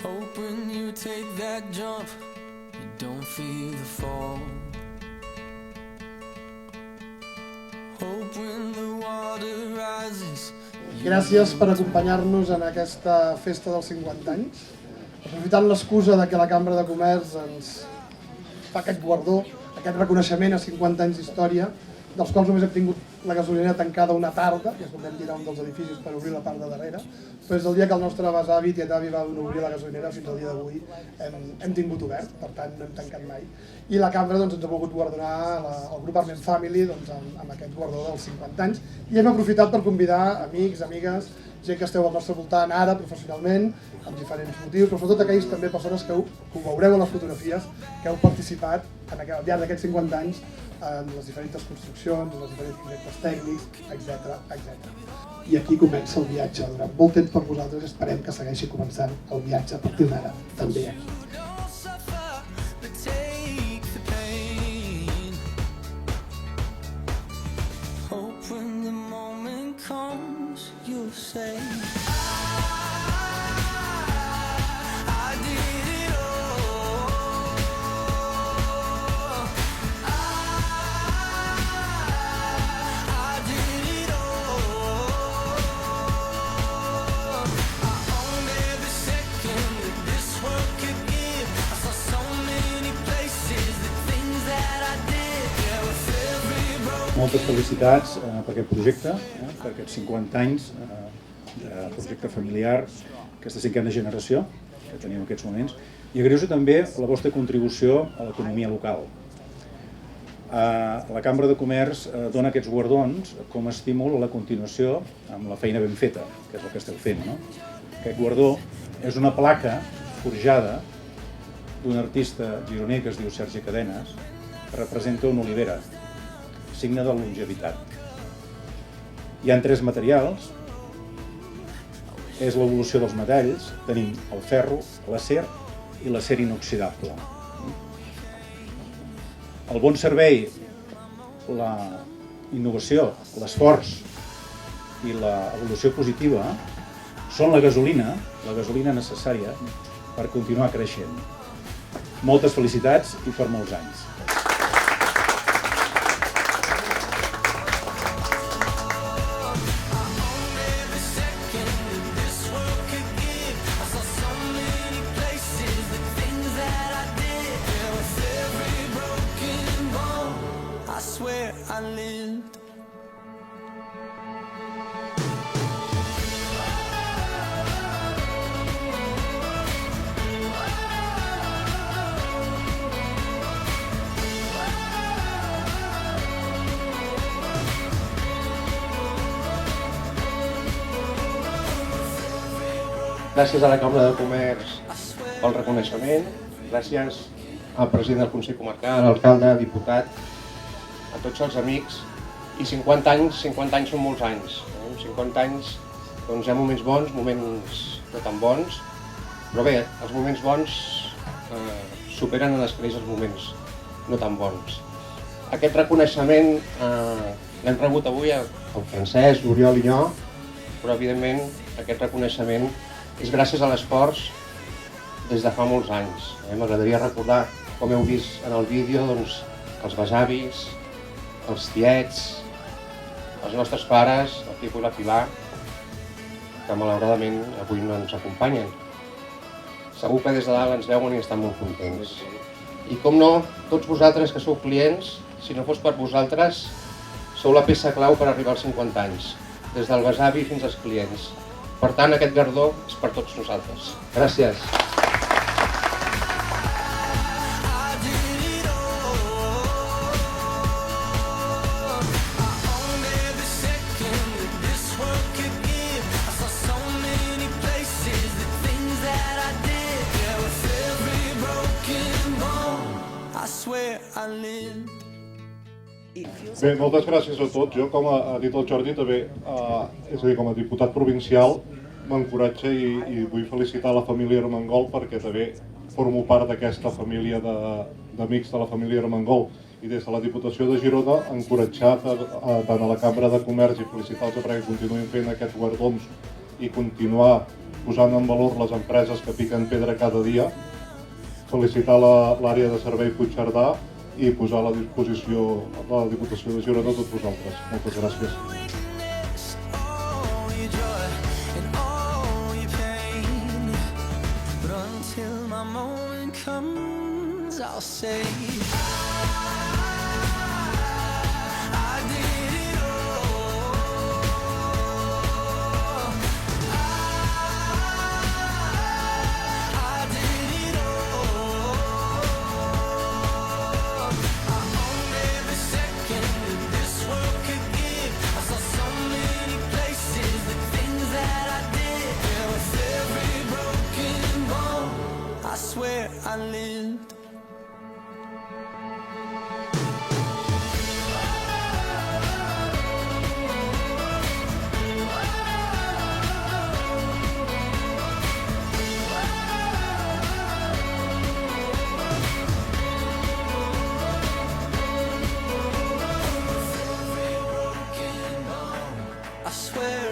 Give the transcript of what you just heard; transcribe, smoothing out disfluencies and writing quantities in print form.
Hope when you take that jump, you don't feel the fall. Hope when the water rises. Gràcies per acompanyar-nos en aquesta festa dels 50 anys. Aprofitant l'excusa de que la Cambra de Comerç ens fa aquest guardó, aquest reconeixement a 50 anys d'història, dels quals només hem tingut la gasolinera tancada una tarda, i es vam tirar un dels edificis per obrir la part de darrere, però des del dia que el nostre besavi, tietavi, va obrir la gasolinera fins al dia d'avui hem tingut obert, per tant no hem tancat mai. I la Cambra ens ha volgut guardonar el grup Arment Family amb aquest guardó dels 50 anys, i hem aprofitat per convidar amics, amigues, gent que esteu al nostre voltant ara professionalment, amb diferents motius, però sobretot aquells també persones que ho veureu a les fotografies, que heu participat al llarg d'aquests 50 anys en les diferents construccions, en els diferents projectes tècnics, etc. I aquí comença el viatge durant molt temps per vosaltres, esperem que segueixi començant el viatge a partir d'ara, també aquí. Moltes felicitats per aquest projecte, per aquests 50 anys de projecte familiar, aquesta 5a generació que tenim en aquests moments, i agraeixo també la vostra contribució a l'economia local. La Cambra de Comerç dona aquests guardons com a estímul a la continuació amb la feina ben feta, que és el que esteu fent. Aquest guardó és una placa forjada d'un artista gironí que es diu Sergi Cadenes, que representa una olivera, signe de longevitat. Hi ha 3 materials, és l'evolució dels metalls, tenim el ferro, l'acer i l'acer inoxidable. El bon servei, la innovació, l'esforç i l'evolució positiva són la gasolina necessària per continuar creixent. Moltes felicitats i per molts anys. Gràcies a la Cambra de Comerç pel reconeixement, gràcies al president del Consell Comarcal, a l'alcalde, diputat, a tots els amics. I 50 anys són molts anys. 50 anys, doncs hi ha moments bons, moments no tan bons, però bé, els moments bons superen després els moments no tan bons. Aquest reconeixement l'hem rebut avui el Francesc, l'Oriol i jo, però evidentment aquest reconeixement és gràcies a l'esforç des de fa molts anys. M'agradaria recordar, com heu vist en el vídeo, els besavis, els tiets, els nostres pares, el Quico i la Pilar, que malauradament avui no ens acompanyen. Segur que des de dalt ens veuen i estan molt contents. I com no, tots vosaltres que sou clients, si no fos per vosaltres, sou la peça clau per arribar als 50 anys, des del besavi fins als clients. Per tant, aquest guardó és per tots nosaltres. Gràcies. Bé, moltes gràcies a tots. Jo, com ha dit el Jordi, també, és a dir, com a diputat provincial, m'encoratja i vull felicitar la família Armengol perquè també formo part d'aquesta família d'amics de la família Armengol. I des de la Diputació de Girona, encoratjar tant a la Cambra de Comerç i felicitar-los perquè continuïn fent aquests guardons i continuar posant en valor les empreses que piquen pedra cada dia, felicitar l'àrea de servei Puigcerdà i posar a la disposició de la Diputació de Girona a tots vosaltres. Moltes gràcies. all your joy and all your pain. But until my moment comes, I'll say I did it all. I did it all. I owned every second that this world could give. I saw so many places, the things that I did. And with every broken bone, I swear I lived. I swear